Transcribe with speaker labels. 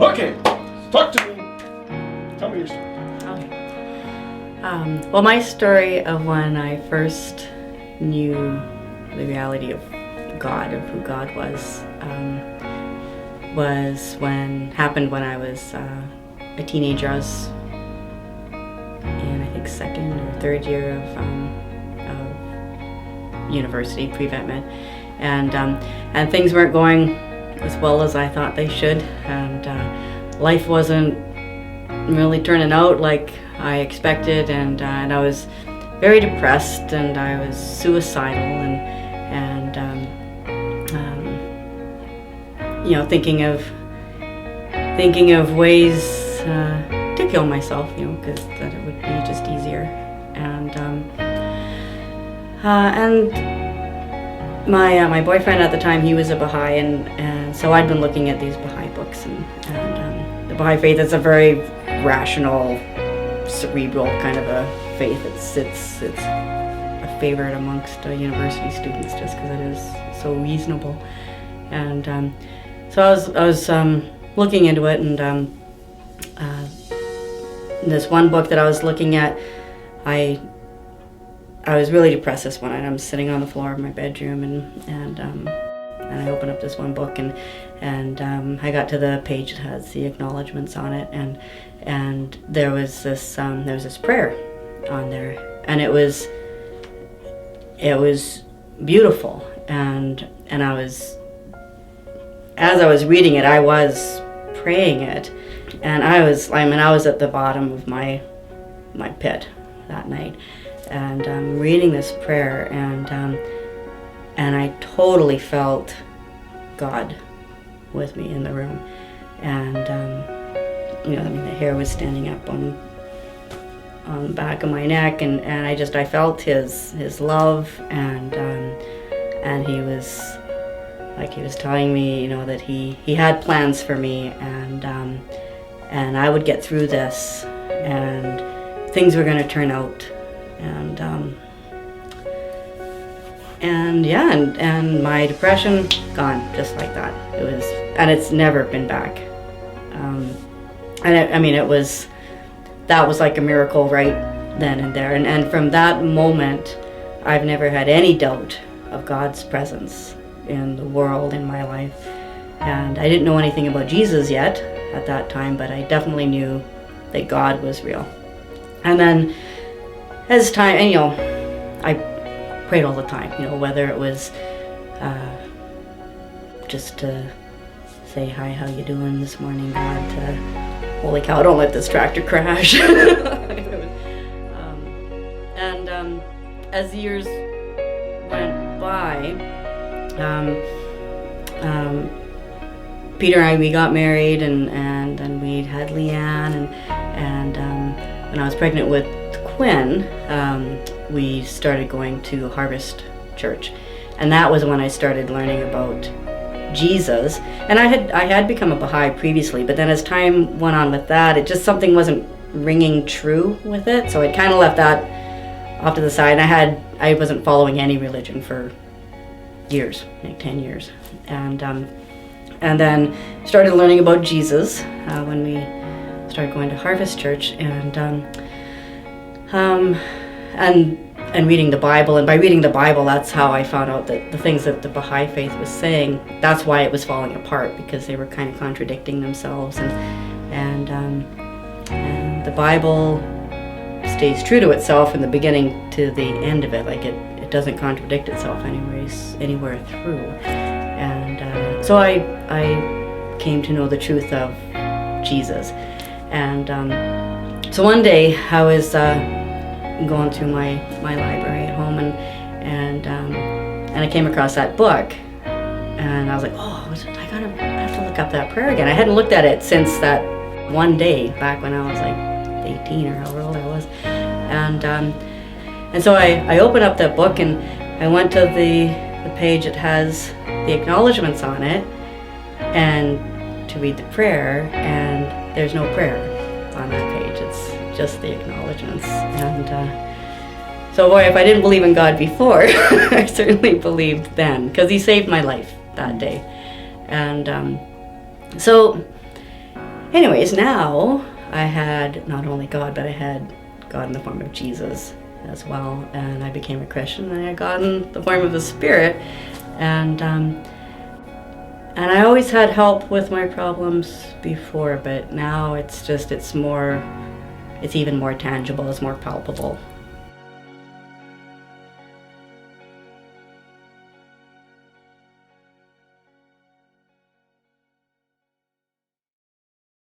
Speaker 1: Okay, talk to me. Tell me your story.
Speaker 2: Well, my story of when I first knew the reality of God, of who God was happened when I was a teenager. I was in, I think, second or third year of university, pre-vet med, and things weren't going as well as I thought they should, and life wasn't really turning out like I expected, and I was very depressed, and I was suicidal, and thinking of ways to kill myself, because that it would be just easier, and my boyfriend at the time, he was a Baha'i, and so I'd been looking at these Baha'i books, and the Baha'i faith is a very rational, cerebral kind of a faith. It's a favorite amongst university students just because it is so reasonable, and so I was looking into it, and this one book that I was looking at, I was really depressed this one night. I'm sitting on the floor of my bedroom, and I opened up this one book, and I got to the page that has the acknowledgments on it, and there was this prayer on there, and it was beautiful, and as I was reading it, I was praying it, and I was at the bottom of my pit that night, and reading this prayer, and I totally felt God with me in the room, and the hair was standing up on the back of my neck, and I felt his love, and he was telling me, that he had plans for me, and I would get through this, and things were going to turn out, and my depression gone just like that. It was, and it's never been back. That was like a miracle right then and there, and from that moment, I've never had any doubt of God's presence in the world, in my life. And I didn't know anything about Jesus yet at that time, but I definitely knew that God was real. And then as time, and I prayed all the time, whether it was just to say, hi, how you doing this morning, God, to holy cow, don't let this tractor crash. As the years went by, Peter and I, we got married, and then we had Leanne, and when I was pregnant with Quinn, we started going to Harvest Church, and that was when I started learning about Jesus. And I had become a Baha'i previously, but then as time went on with that, it just, something wasn't ringing true with it, so I kind of left that off to the side. And I wasn't following any religion for years, like 10 years, and then started learning about Jesus when we started going to Harvest Church, and reading the Bible. And by reading the Bible, that's how I found out that the things that the Baha'i faith was saying, that's why it was falling apart, because they were kind of contradicting themselves, and the Bible stays true to itself in the beginning to the end of it. Like it doesn't contradict itself anywhere through, and so I came to know the truth of Jesus. And so one day I was going through my library at home, and I came across that book, and I was like, oh, I have to look up that prayer again. I hadn't looked at it since that one day back when I was like 18 or however old I was, and so I opened up that book, and I went to the page that has the acknowledgments on it, and to read the prayer, and there's no prayer on that page. It's just the acknowledgments. And so boy, if I didn't believe in God before, I certainly believed then, because he saved my life that day. And so anyways, now I had not only God, but I had God in the form of Jesus as well. And I became a Christian, and I had God in the form of the Spirit. And I always had help with my problems before, but now it's even more tangible, it's more palpable.